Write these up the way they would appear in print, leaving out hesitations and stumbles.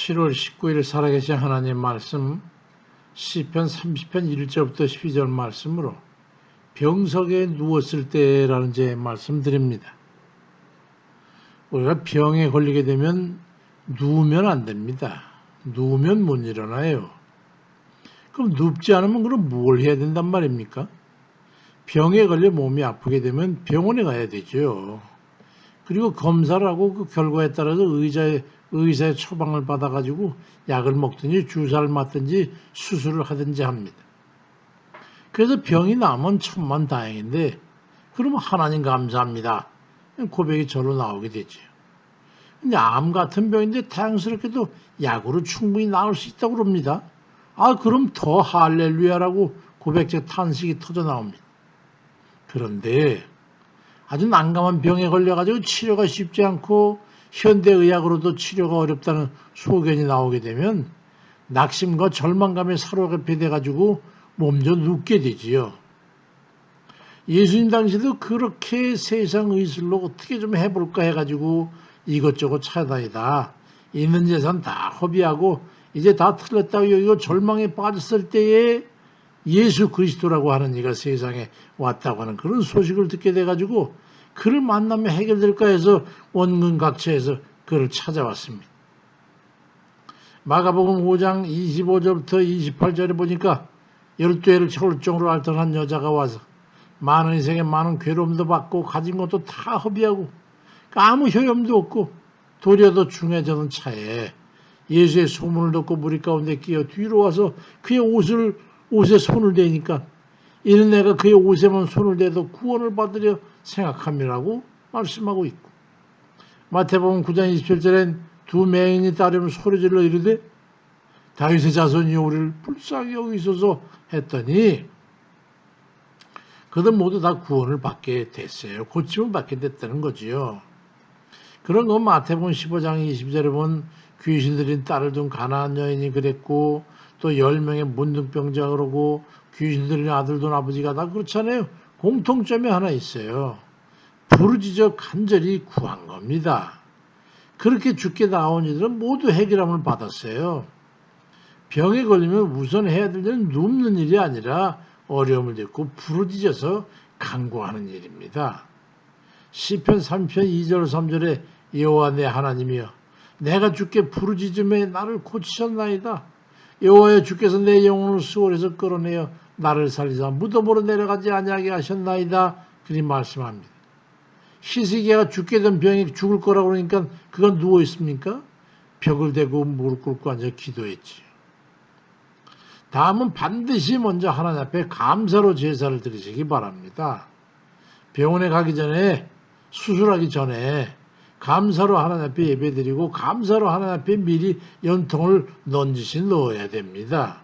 7월 19일 살아계신 하나님 말씀 시편 30편 1절부터 12절 말씀으로 병석에 누웠을 때라는 제 말씀드립니다. 우리가 병에 걸리게 되면 누우면 안 됩니다. 누우면 못 일어나요. 그럼 눕지 않으면 그럼 뭘 해야 된단 말입니까? 병에 걸려 몸이 아프게 되면 병원에 가야 되죠. 그리고 검사를 하고 그 결과에 따라서 의사의 처방을 받아가지고 약을 먹든지 주사를 맞든지 수술을 하든지 합니다. 그래서 병이 나면 천만다행인데 그러면 하나님 감사합니다. 고백이 절로 나오게 되죠. 근데 암 같은 병인데 다행스럽게도 약으로 충분히 나을 수 있다고 그럽니다. 그럼 더 할렐루야라고 고백적 탄식이 터져 나옵니다. 그런데 아주 난감한 병에 걸려가지고 치료가 쉽지 않고 현대의학으로도 치료가 어렵다는 소견이 나오게 되면 낙심과 절망감에 사로잡게 돼가지고 몸져 눕게 되지요. 예수님 당시도 그렇게 세상 의술로 어떻게 좀 해볼까 해가지고 이것저것 찾아다니다 있는 재산 다 허비하고 이제 다 틀렸다고 여기고 절망에 빠졌을 때에 예수 그리스도라고 하는 이가 세상에 왔다고 하는 그런 소식을 듣게 돼가지고 그를 만나면 해결될까 해서 원근각처에서 그를 찾아왔습니다. 마가복음 5장 25절부터 28절에 보니까 12해를 철종으로 앓던 한 여자가 와서 많은 인생에 많은 괴로움도 받고 가진 것도 다 허비하고 아무 효염도 없고 도리어 더 중해졌던 차에 예수의 소문을 듣고 무리 가운데 끼어 뒤로 와서 그의 옷에 손을 대니까 이는 내가 그의 옷에만 손을 대도 구원을 받으려 생각함이라고 말씀하고 있고, 마태복음 9장 27절엔 두 맹인이 따르면 소리질러 이르되 다윗의 자손이여 우리를 불쌍히 여기소서 했더니 그들 모두 다 구원을 받게 됐어요. 고침을 받게 됐다는 거지요. 그런 건 마태복음 15장 20절에 보면 귀신 들린 딸을 둔 가나안 여인이 그랬고 또 10명의 문둥병자가 그러고 귀신 들린 아들 둔 아버지가 다 그렇잖아요. 공통점이 하나 있어요. 부르짖어 간절히 구한 겁니다. 그렇게 죽게 나온 이들은 모두 해결함을 받았어요. 병에 걸리면 우선 해야 될 일은 눕는 일이 아니라 어려움을 딛고 부르짖어서 간구하는 일입니다. 시편 3편 2절 3절에 여호와 내 하나님이여 내가 주께 부르짖음에 나를 고치셨나이다. 여호와여 주께서 내 영혼을 수월에서 끌어내어 나를 살리사 무덤으로 내려가지 아니하게 하셨나이다. 그리 말씀합니다. 히스기야가 죽게 된 병이 죽을 거라고 그러니까 그건 누워 있습니까? 벽을 대고 무릎 꿇고 앉아 기도했지요. 다음은 반드시 먼저 하나님 앞에 감사로 제사를 드리시기 바랍니다. 병원에 가기 전에 수술하기 전에 감사로 하나님 앞에 예배드리고 감사로 하나님 앞에 미리 연통을 넣어야 됩니다.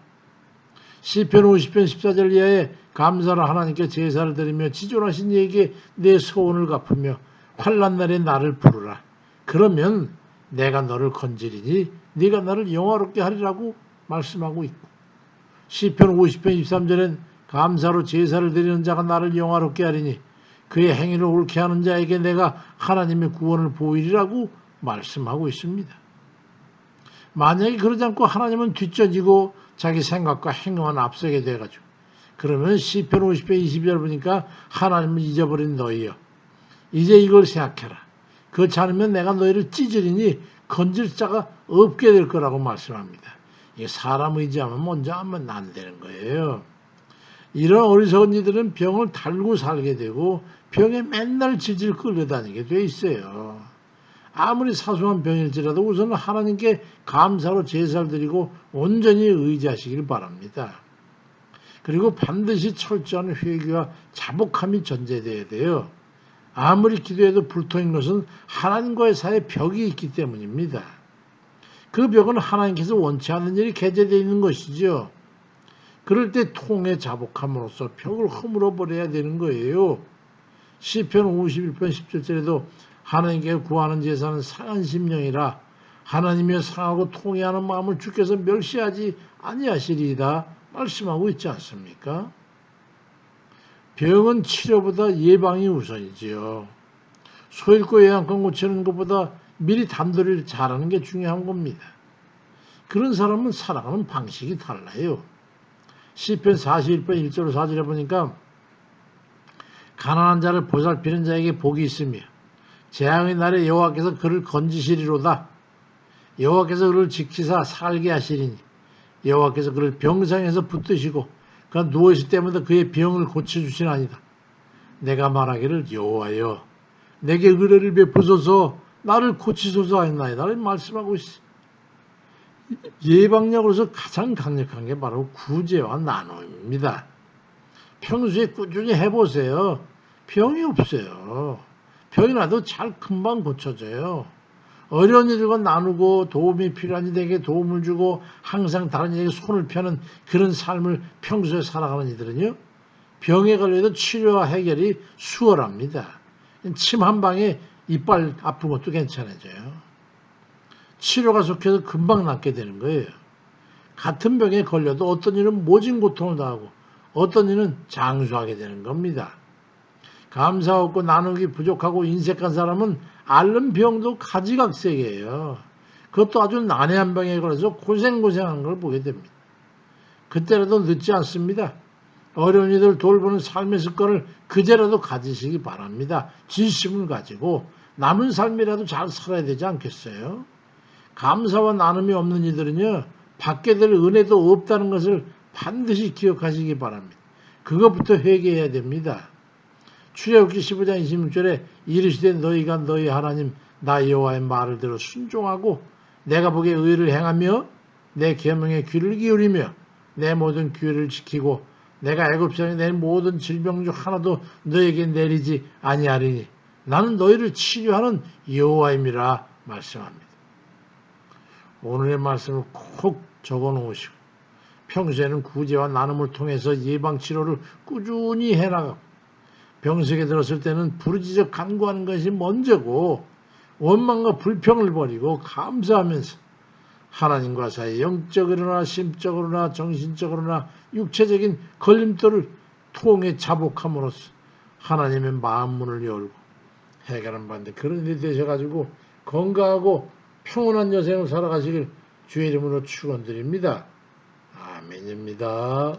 시편 50편 14절 이하에 감사로 하나님께 제사를 드리며 지존하신 이에게 내 소원을 갚으며 환난 날에 나를 부르라. 그러면 내가 너를 건지리니 네가 나를 영화롭게 하리라고 말씀하고 있고 시편 50편 23절엔 감사로 제사를 드리는 자가 나를 영화롭게 하리니 그의 행위를 옳게 하는 자에게 내가 하나님의 구원을 보이리라고 말씀하고 있습니다. 만약에 그러지 않고 하나님은 뒤처지고 자기 생각과 행동만 앞서게 돼가지고 그러면 시편 50편 20절 보니까 하나님을 잊어버린 너희여 이제 이걸 생각해라. 그렇지 않으면 내가 너희를 찢으리니 건질 자가 없게 될 거라고 말씀합니다. 이게 사람 의지하면 먼저 하면 안 되는 거예요. 이런 어리석은 이들은 병을 달고 살게 되고 병에 맨날 질질 끌려다니게 돼 있어요. 아무리 사소한 병일지라도 우선 하나님께 감사로 제사를 드리고 온전히 의지하시길 바랍니다. 그리고 반드시 철저한 회개와 자복함이 전제되어야 돼요. 아무리 기도해도 불통인 것은 하나님과의 사이에 벽이 있기 때문입니다. 그 벽은 하나님께서 원치 않는 일이 개재되어 있는 것이죠. 그럴 때 통에 자복함으로써 벽을 허물어 버려야 되는 거예요. 시편 51편 17절에도 하나님께 구하는 제사는 상한 심령이라 하나님이여 상하고 통회하는 마음을 주께서 멸시하지 아니하시리이다 말씀하고 있지 않습니까? 병은 치료보다 예방이 우선이지요. 소 잃고 요양권 고치는 것보다 미리 단도리를 잘하는 게 중요한 겁니다. 그런 사람은 살아가는 방식이 달라요. 시편 41편 1절 4절에 보니까 가난한 자를 보살피는 자에게 복이 있으며 재앙의 날에 여호와께서 그를 건지시리로다. 여호와께서 그를 지키사 살게 하시리니 여호와께서 그를 병상에서 붙드시고 그가 누워있을 때마다 그의 병을 고쳐주시나이다. 내가 말하기를 여호와여 내게 의뢰를 베푸소서 나를 고치소서 하였나이다 말씀하고 있어. 예방약으로서 가장 강력한 게 바로 구제와 나눔입니다. 평소에 꾸준히 해보세요. 병이 없어요. 병이 나도 잘 금방 고쳐져요. 어려운 이들과 나누고 도움이 필요한 이들에게 도움을 주고 항상 다른 이에게 손을 펴는 그런 삶을 평소에 살아가는 이들은요. 병에 걸려도 치료와 해결이 수월합니다. 침 한 방에 이빨 아픈 것도 괜찮아져요. 치료가 속해서 금방 낫게 되는 거예요. 같은 병에 걸려도 어떤 이는 모진 고통을 당하고 어떤 이는 장수하게 되는 겁니다. 감사 없고 나누기 부족하고 인색한 사람은 앓는 병도 가지각색이에요. 그것도 아주 난해한 병에 걸려서 고생한 걸 보게 됩니다. 그때라도 늦지 않습니다. 어려운 이들 돌보는 삶의 습관을 그제라도 가지시기 바랍니다. 진심을 가지고 남은 삶이라도 잘 살아야 되지 않겠어요? 감사와 나눔이 없는 이들은요, 받게 될 은혜도 없다는 것을 반드시 기억하시기 바랍니다. 그것부터 회개해야 됩니다. 출애굽기 15장 26절에 이르시되 너희가 너희 하나님 나 여호와의 말을 들어 순종하고 내가 보기에 의를 행하며 내 계명에 귀를 기울이며 내 모든 규례를 지키고 내가 애굽 땅에 내 모든 질병 중 하나도 너에게 내리지 아니하리니 나는 너희를 치료하는 여호와임이라 말씀합니다. 오늘의 말씀을 꼭 적어 놓으시고 평소에는 구제와 나눔을 통해서 예방치료를 꾸준히 해나가고 병석에 들었을 때는 부르짖어 간구하는 것이 먼저고 원망과 불평을 버리고 감사하면서 하나님과 사이 영적으로나 심적으로나 정신적으로나 육체적인 걸림돌을 통해 자복함으로써 하나님의 마음 문을 열고 해결한 바인데 그런 일이 되셔가지고 건강하고 평온한 여생을 살아가시길 주의 이름으로 축원드립니다. 아멘입니다.